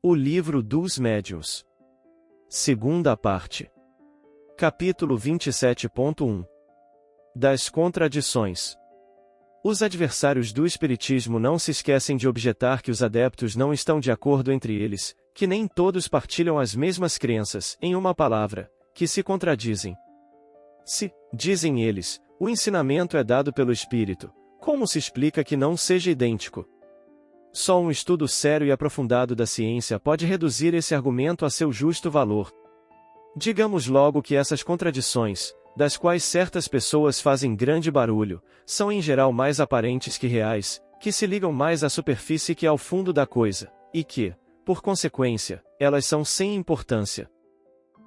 O Livro dos Médiuns. Segunda parte. Capítulo 27.1. Das contradições. Os adversários do espiritismo não se esquecem de objetar que os adeptos não estão de acordo entre eles, que nem todos partilham as mesmas crenças, em uma palavra, que se contradizem. Se, dizem eles, o ensinamento é dado pelo espírito, como se explica que não seja idêntico? Só um estudo sério e aprofundado da ciência pode reduzir esse argumento a seu justo valor. Digamos logo que essas contradições, das quais certas pessoas fazem grande barulho, são em geral mais aparentes que reais, que se ligam mais à superfície que ao fundo da coisa, e que, por consequência, elas são sem importância.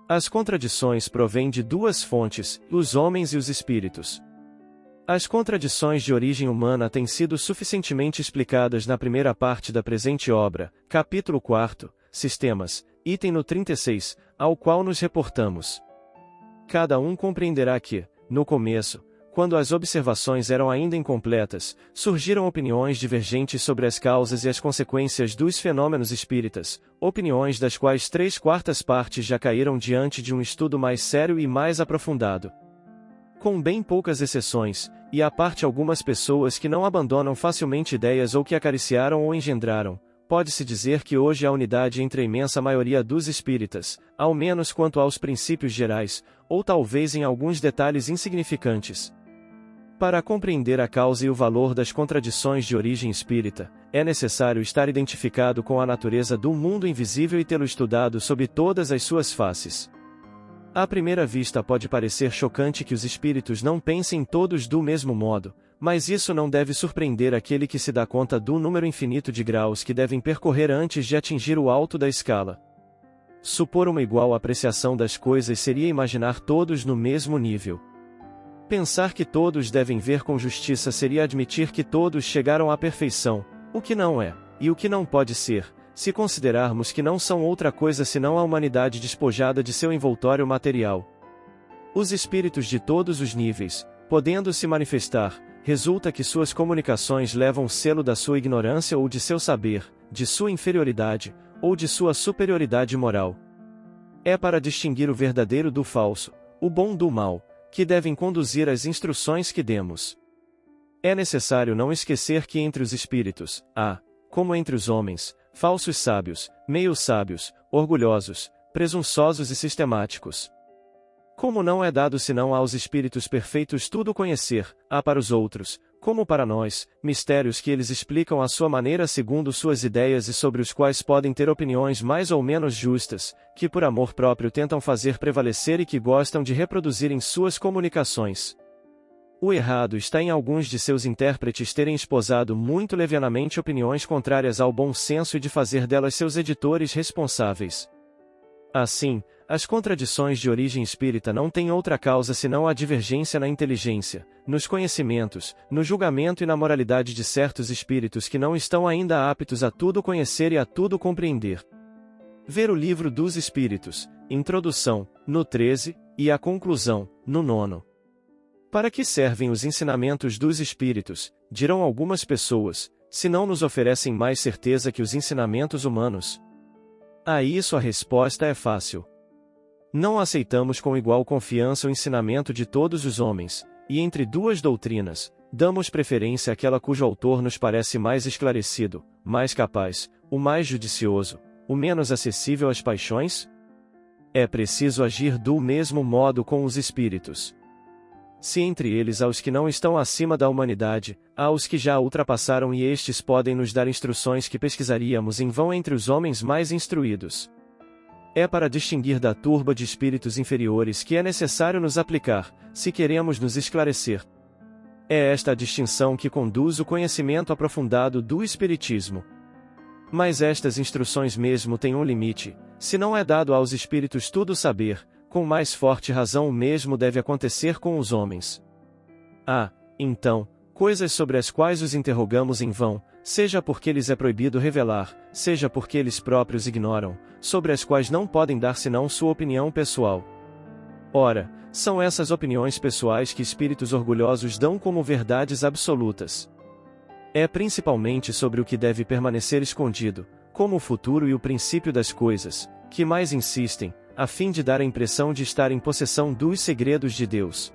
As contradições provêm de duas fontes, os homens e os espíritos. As contradições de origem humana têm sido suficientemente explicadas na primeira parte da presente obra, capítulo 4, Sistemas, item no 36, ao qual nos reportamos. Cada um compreenderá que, no começo, quando as observações eram ainda incompletas, surgiram opiniões divergentes sobre as causas e as consequências dos fenômenos espíritas, opiniões das quais 3/4 partes já caíram diante de um estudo mais sério e mais aprofundado. Com bem poucas exceções, e à parte algumas pessoas que não abandonam facilmente ideias ou que acariciaram ou engendraram, pode-se dizer que hoje há unidade entre a imensa maioria dos espíritas, ao menos quanto aos princípios gerais, ou talvez em alguns detalhes insignificantes. Para compreender a causa e o valor das contradições de origem espírita, é necessário estar identificado com a natureza do mundo invisível e tê-lo estudado sob todas as suas faces. À primeira vista pode parecer chocante que os espíritos não pensem todos do mesmo modo, mas isso não deve surpreender aquele que se dá conta do número infinito de graus que devem percorrer antes de atingir o alto da escala. Supor uma igual apreciação das coisas seria imaginar todos no mesmo nível. Pensar que todos devem ver com justiça seria admitir que todos chegaram à perfeição, o que não é, e o que não pode ser, se considerarmos que não são outra coisa senão a humanidade despojada de seu envoltório material. Os espíritos de todos os níveis, podendo se manifestar, resulta que suas comunicações levam o selo da sua ignorância ou de seu saber, de sua inferioridade, ou de sua superioridade moral. É para distinguir o verdadeiro do falso, o bom do mal, que devem conduzir as instruções que demos. É necessário não esquecer que entre os espíritos, há, como entre os homens, falsos sábios, meio-sábios, orgulhosos, presunçosos e sistemáticos. Como não é dado senão aos espíritos perfeitos tudo conhecer, há para os outros, como para nós, mistérios que eles explicam à sua maneira segundo suas ideias e sobre os quais podem ter opiniões mais ou menos justas, que por amor próprio tentam fazer prevalecer e que gostam de reproduzir em suas comunicações. O errado está em alguns de seus intérpretes terem esposado muito levianamente opiniões contrárias ao bom senso e de fazer delas seus editores responsáveis. Assim, as contradições de origem espírita não têm outra causa senão a divergência na inteligência, nos conhecimentos, no julgamento e na moralidade de certos espíritos que não estão ainda aptos a tudo conhecer e a tudo compreender. Ver o Livro dos Espíritos, Introdução, no 13, e a Conclusão, no 9. Para que servem os ensinamentos dos espíritos, dirão algumas pessoas, se não nos oferecem mais certeza que os ensinamentos humanos? A isso a resposta é fácil. Não aceitamos com igual confiança o ensinamento de todos os homens, e entre duas doutrinas, damos preferência àquela cujo autor nos parece mais esclarecido, mais capaz, o mais judicioso, o menos acessível às paixões? É preciso agir do mesmo modo com os espíritos. Se entre eles há os que não estão acima da humanidade, há os que já a ultrapassaram e estes podem nos dar instruções que pesquisaríamos em vão entre os homens mais instruídos. É para distinguir da turba de espíritos inferiores que é necessário nos aplicar, se queremos nos esclarecer. É esta a distinção que conduz o conhecimento aprofundado do espiritismo. Mas estas instruções mesmo têm um limite, se não é dado aos espíritos tudo saber, com mais forte razão o mesmo deve acontecer com os homens. Há, então, coisas sobre as quais os interrogamos em vão, seja porque lhes é proibido revelar, seja porque eles próprios ignoram, sobre as quais não podem dar senão sua opinião pessoal. Ora, são essas opiniões pessoais que espíritos orgulhosos dão como verdades absolutas. É principalmente sobre o que deve permanecer escondido, como o futuro e o princípio das coisas, que mais insistem, a fim de dar a impressão de estar em possessão dos segredos de Deus.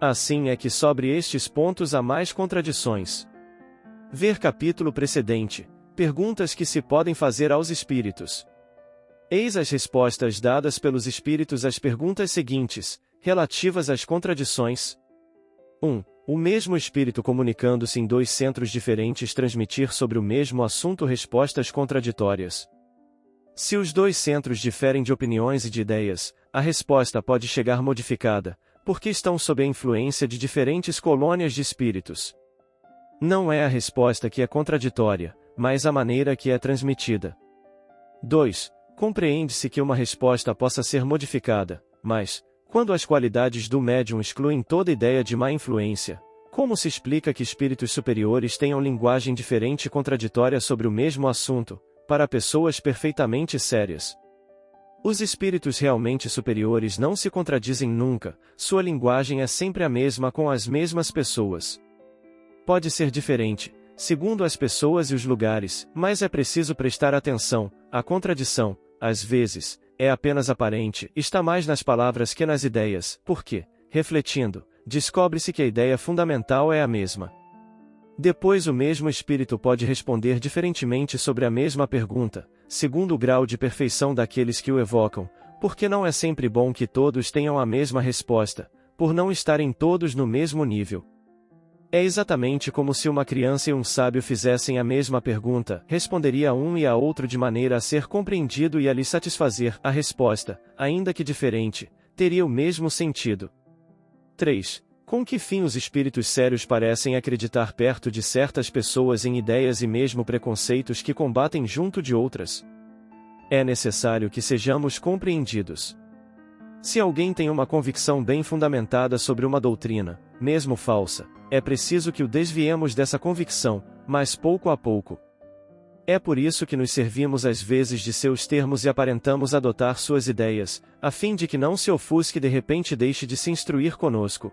Assim é que sobre estes pontos há mais contradições. Ver capítulo precedente, perguntas que se podem fazer aos espíritos. Eis as respostas dadas pelos espíritos às perguntas seguintes, relativas às contradições. 1. O mesmo espírito comunicando-se em dois centros diferentes transmitir sobre o mesmo assunto respostas contraditórias. Se os dois centros diferem de opiniões e de ideias, a resposta pode chegar modificada, porque estão sob a influência de diferentes colônias de espíritos. Não é a resposta que é contraditória, mas a maneira que é transmitida. 2. Compreende-se que uma resposta possa ser modificada, mas, quando as qualidades do médium excluem toda ideia de má influência, como se explica que espíritos superiores tenham linguagem diferente e contraditória sobre o mesmo assunto, para pessoas perfeitamente sérias? Os espíritos realmente superiores não se contradizem nunca, sua linguagem é sempre a mesma com as mesmas pessoas. Pode ser diferente, segundo as pessoas e os lugares, mas é preciso prestar atenção, a contradição, às vezes, é apenas aparente, está mais nas palavras que nas ideias, porque, refletindo, descobre-se que a ideia fundamental é a mesma. Depois o mesmo espírito pode responder diferentemente sobre a mesma pergunta, segundo o grau de perfeição daqueles que o evocam, porque não é sempre bom que todos tenham a mesma resposta, por não estarem todos no mesmo nível. É exatamente como se uma criança e um sábio fizessem a mesma pergunta, responderia a um e a outro de maneira a ser compreendido e a lhe satisfazer, a resposta, ainda que diferente, teria o mesmo sentido. 3. Com que fim os espíritos sérios parecem acreditar perto de certas pessoas em ideias e mesmo preconceitos que combatem junto de outras? É necessário que sejamos compreendidos. Se alguém tem uma convicção bem fundamentada sobre uma doutrina, mesmo falsa, é preciso que o desviemos dessa convicção, mas pouco a pouco. É por isso que nos servimos às vezes de seus termos e aparentamos adotar suas ideias, a fim de que não se ofusque e de repente deixe de se instruir conosco.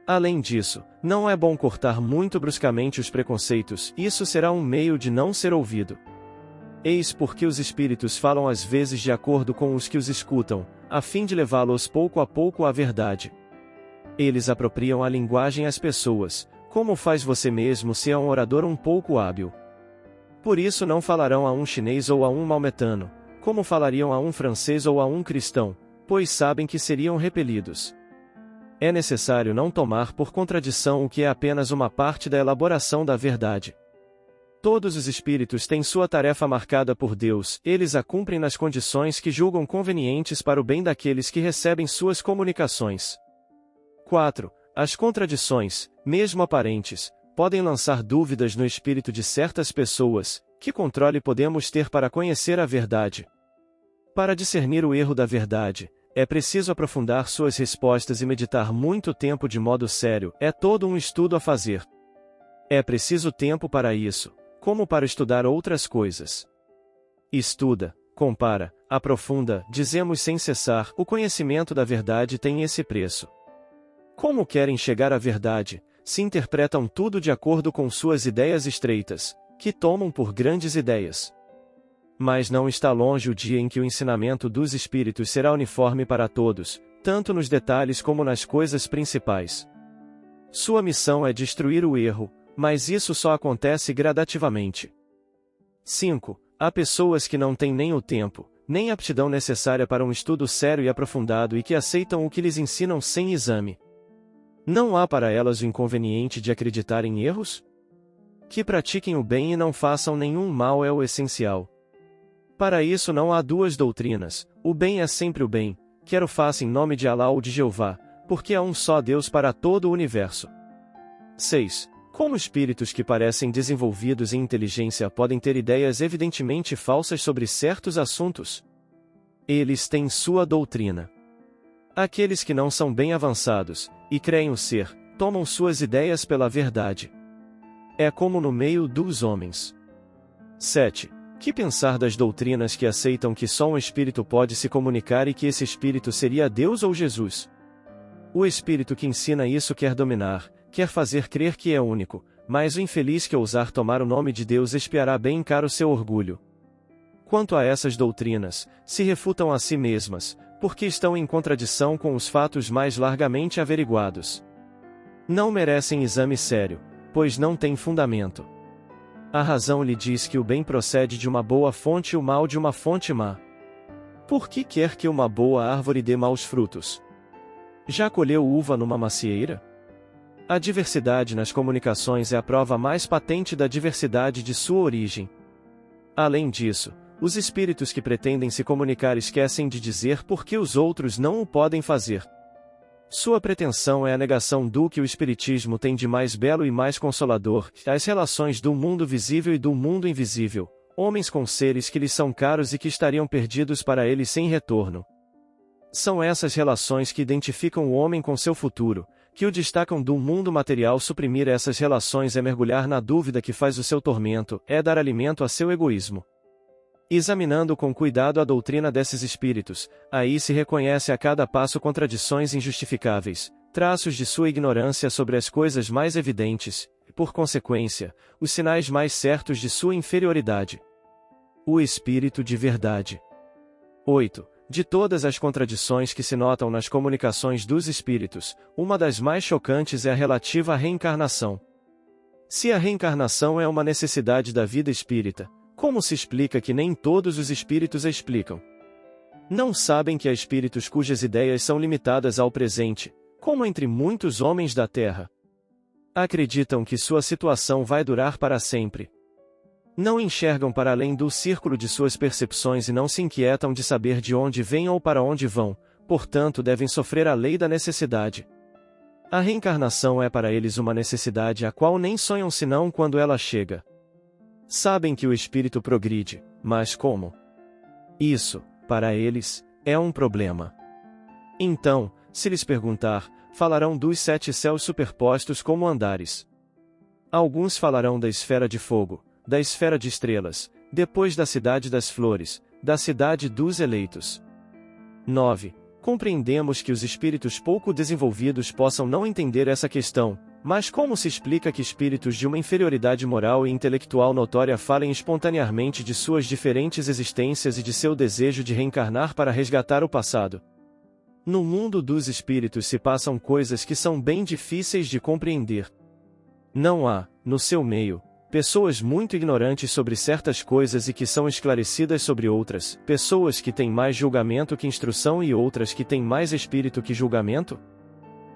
Além disso, não é bom cortar muito bruscamente os preconceitos, isso será um meio de não ser ouvido. Eis porque os espíritos falam às vezes de acordo com os que os escutam, a fim de levá-los pouco a pouco à verdade. Eles apropriam a linguagem às pessoas, como faz você mesmo se é um orador um pouco hábil. Por isso não falarão a um chinês ou a um maometano, como falariam a um francês ou a um cristão, pois sabem que seriam repelidos. É necessário não tomar por contradição o que é apenas uma parte da elaboração da verdade. Todos os espíritos têm sua tarefa marcada por Deus, eles a cumprem nas condições que julgam convenientes para o bem daqueles que recebem suas comunicações. 4. As contradições, mesmo aparentes, podem lançar dúvidas no espírito de certas pessoas. Que controle podemos ter para conhecer a verdade? Para discernir o erro da verdade, é preciso aprofundar suas respostas e meditar muito tempo de modo sério, é todo um estudo a fazer. É preciso tempo para isso, como para estudar outras coisas. Estuda, compara, aprofunda, dizemos sem cessar, o conhecimento da verdade tem esse preço. Como querem chegar à verdade, se interpretam tudo de acordo com suas ideias estreitas, que tomam por grandes ideias. Mas não está longe o dia em que o ensinamento dos espíritos será uniforme para todos, tanto nos detalhes como nas coisas principais. Sua missão é destruir o erro, mas isso só acontece gradativamente. 5. Há pessoas que não têm nem o tempo, nem a aptidão necessária para um estudo sério e aprofundado e que aceitam o que lhes ensinam sem exame. Não há para elas o inconveniente de acreditar em erros? Que pratiquem o bem e não façam nenhum mal é o essencial. Para isso não há duas doutrinas, o bem é sempre o bem, quer o faça em nome de Alá ou de Jeová, porque há um só Deus para todo o universo. 6. Como espíritos que parecem desenvolvidos em inteligência podem ter ideias evidentemente falsas sobre certos assuntos? Eles têm sua doutrina. Aqueles que não são bem avançados, e creem o ser, tomam suas ideias pela verdade. É como no meio dos homens. 7. Que pensar das doutrinas que aceitam que só um espírito pode se comunicar e que esse espírito seria Deus ou Jesus? O espírito que ensina isso quer dominar, quer fazer crer que é único, mas o infeliz que ousar tomar o nome de Deus espiará bem caro seu orgulho. quanto a essas doutrinas, se refutam a si mesmas, porque estão em contradição com os fatos mais largamente averiguados. Não merecem exame sério, pois não têm fundamento. A razão lhe diz que o bem procede de uma boa fonte e o mal de uma fonte má. Por que quer que uma boa árvore dê maus frutos? Já colheu uva numa macieira? A diversidade nas comunicações é a prova mais patente da diversidade de sua origem. Além disso, os espíritos que pretendem se comunicar esquecem de dizer por que os outros não o podem fazer. Sua pretensão é a negação do que o Espiritismo tem de mais belo e mais consolador, as relações do mundo visível e do mundo invisível, homens com seres que lhes são caros e que estariam perdidos para eles sem retorno. São essas relações que identificam o homem com seu futuro, que o destacam do mundo material. Suprimir essas relações é mergulhar na dúvida que faz o seu tormento, é dar alimento a seu egoísmo. Examinando com cuidado a doutrina desses espíritos, aí se reconhece a cada passo contradições injustificáveis, traços de sua ignorância sobre as coisas mais evidentes, e, por consequência, os sinais mais certos de sua inferioridade. O Espírito de Verdade. 8. De todas as contradições que se notam nas comunicações dos espíritos, uma das mais chocantes é a relativa à reencarnação. Se a reencarnação é uma necessidade da vida espírita, como se explica que nem todos os espíritos a explicam? Não sabem que há espíritos cujas ideias são limitadas ao presente, como entre muitos homens da Terra. Acreditam que sua situação vai durar para sempre. Não enxergam para além do círculo de suas percepções e não se inquietam de saber de onde vêm ou para onde vão, portanto devem sofrer a lei da necessidade. A reencarnação é para eles uma necessidade a qual nem sonham senão quando ela chega. Sabem que o espírito progride, mas como? Isso, para eles, é um problema. Então, se lhes perguntar, falarão dos 7 céus superpostos como andares. Alguns falarão da esfera de fogo, da esfera de estrelas, depois da cidade das flores, da cidade dos eleitos. 9. Compreendemos que os espíritos pouco desenvolvidos possam não entender essa questão, mas como se explica que espíritos de uma inferioridade moral e intelectual notória falem espontaneamente de suas diferentes existências e de seu desejo de reencarnar para resgatar o passado? No mundo dos espíritos se passam coisas que são bem difíceis de compreender. Não há, no seu meio, pessoas muito ignorantes sobre certas coisas e que são esclarecidas sobre outras, pessoas que têm mais julgamento que instrução e outras que têm mais espírito que julgamento?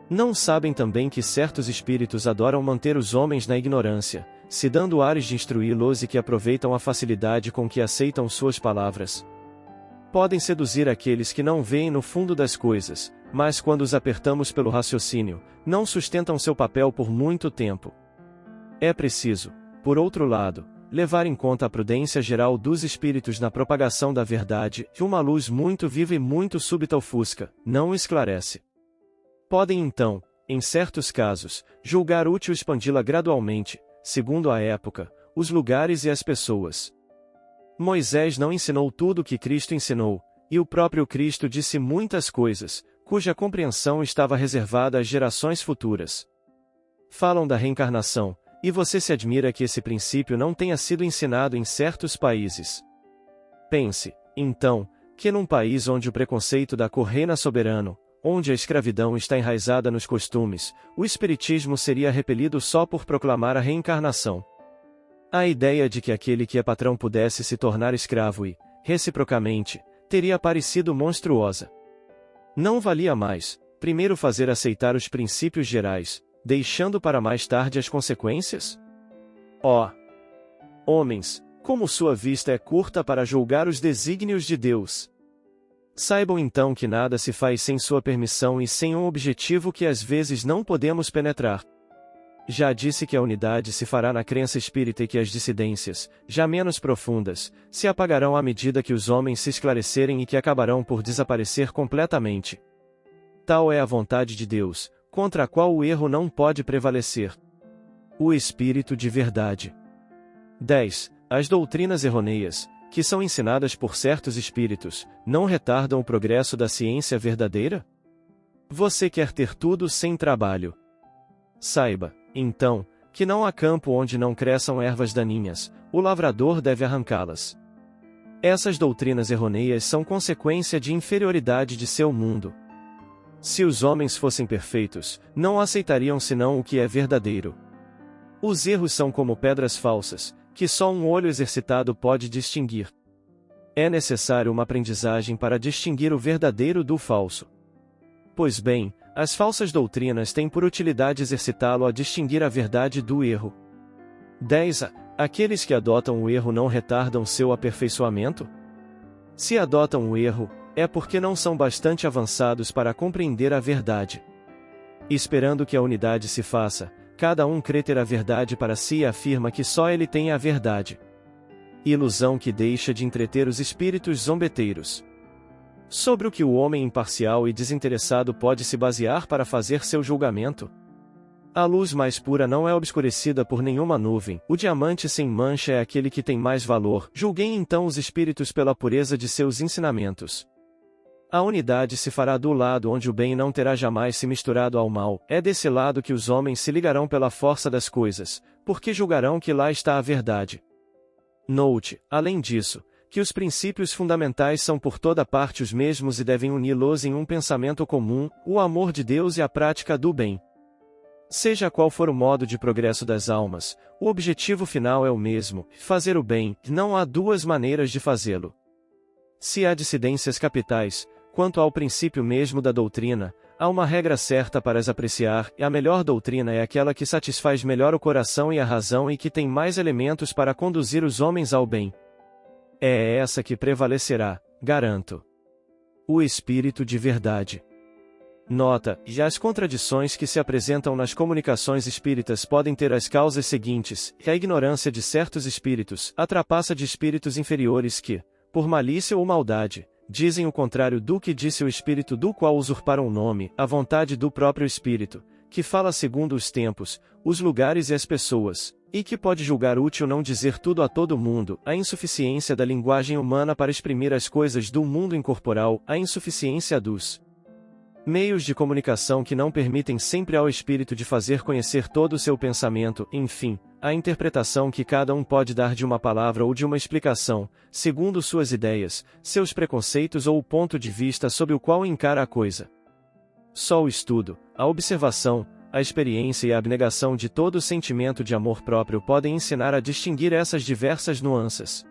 Não sabem também que certos espíritos adoram manter os homens na ignorância, se dando ares de instruí-los e que aproveitam a facilidade com que aceitam suas palavras? Podem seduzir aqueles que não veem no fundo das coisas, mas quando os apertamos pelo raciocínio, não sustentam seu papel por muito tempo. É preciso, por outro lado, levar em conta a prudência geral dos espíritos na propagação da verdade, que uma luz muito viva e muito súbita ofusca, não esclarece. Podem então, em certos casos, julgar útil expandi-la gradualmente, segundo a época, os lugares e as pessoas. Moisés não ensinou tudo o que Cristo ensinou, e o próprio Cristo disse muitas coisas, cuja compreensão estava reservada às gerações futuras. Falam da reencarnação, e você se admira que esse princípio não tenha sido ensinado em certos países. Pense, então, que num país onde o preconceito da cor reina soberano, onde a escravidão está enraizada nos costumes, o espiritismo seria repelido só por proclamar a reencarnação. A ideia de que aquele que é patrão pudesse se tornar escravo e, reciprocamente, teria parecido monstruosa. Não valia mais, primeiro fazer aceitar os princípios gerais, deixando para mais tarde as consequências? Ó! Homens, como sua vista é curta para julgar os desígnios de Deus! Saibam então que nada se faz sem sua permissão e sem um objetivo que às vezes não podemos penetrar. Já disse que a unidade se fará na crença espírita e que as dissidências, já menos profundas, se apagarão à medida que os homens se esclarecerem e que acabarão por desaparecer completamente. Tal é a vontade de Deus, contra a qual o erro não pode prevalecer. O Espírito de Verdade. 10. As doutrinas errôneas, que são ensinadas por certos espíritos, não retardam o progresso da ciência verdadeira? Você quer ter tudo sem trabalho. Saiba, então, que não há campo onde não cresçam ervas daninhas, o lavrador deve arrancá-las. Essas doutrinas errôneas são consequência de inferioridade de seu mundo. Se os homens fossem perfeitos, não aceitariam senão o que é verdadeiro. Os erros são como pedras falsas, que só um olho exercitado pode distinguir. É necessário uma aprendizagem para distinguir o verdadeiro do falso. Pois bem, as falsas doutrinas têm por utilidade exercitá-lo a distinguir a verdade do erro. 10. Aqueles que adotam o erro não retardam seu aperfeiçoamento? Se adotam o erro, é porque não são bastante avançados para compreender a verdade. Esperando que a unidade se faça, cada um crê ter a verdade para si e afirma que só ele tem a verdade. Ilusão que deixa de entreter os espíritos zombeteiros. Sobre o que o homem imparcial e desinteressado pode se basear para fazer seu julgamento? A luz mais pura não é obscurecida por nenhuma nuvem, o diamante sem mancha é aquele que tem mais valor. Julguem então os espíritos pela pureza de seus ensinamentos. A unidade se fará do lado onde o bem não terá jamais se misturado ao mal, é desse lado que os homens se ligarão pela força das coisas, porque julgarão que lá está a verdade. Note, além disso, que os princípios fundamentais são por toda parte os mesmos e devem uni-los em um pensamento comum, o amor de Deus e a prática do bem. Seja qual for o modo de progresso das almas, o objetivo final é o mesmo, fazer o bem, não há duas maneiras de fazê-lo. Se há dissidências capitais, quanto ao princípio mesmo da doutrina, há uma regra certa para as apreciar, e a melhor doutrina é aquela que satisfaz melhor o coração e a razão e que tem mais elementos para conduzir os homens ao bem. É essa que prevalecerá, garanto. O Espírito de Verdade. Nota: e as contradições que se apresentam nas comunicações espíritas podem ter as causas seguintes: a ignorância de certos espíritos, a trapaça de espíritos inferiores que, por malícia ou maldade, dizem o contrário do que disse o espírito do qual usurparam o nome, a vontade do próprio espírito, que fala segundo os tempos, os lugares e as pessoas, e que pode julgar útil não dizer tudo a todo mundo, a insuficiência da linguagem humana para exprimir as coisas do mundo incorporal, a insuficiência dos meios de comunicação que não permitem sempre ao espírito de fazer conhecer todo o seu pensamento, enfim, a interpretação que cada um pode dar de uma palavra ou de uma explicação, segundo suas ideias, seus preconceitos ou o ponto de vista sob o qual encara a coisa. Só o estudo, a observação, a experiência e a abnegação de todo o sentimento de amor próprio podem ensinar a distinguir essas diversas nuances.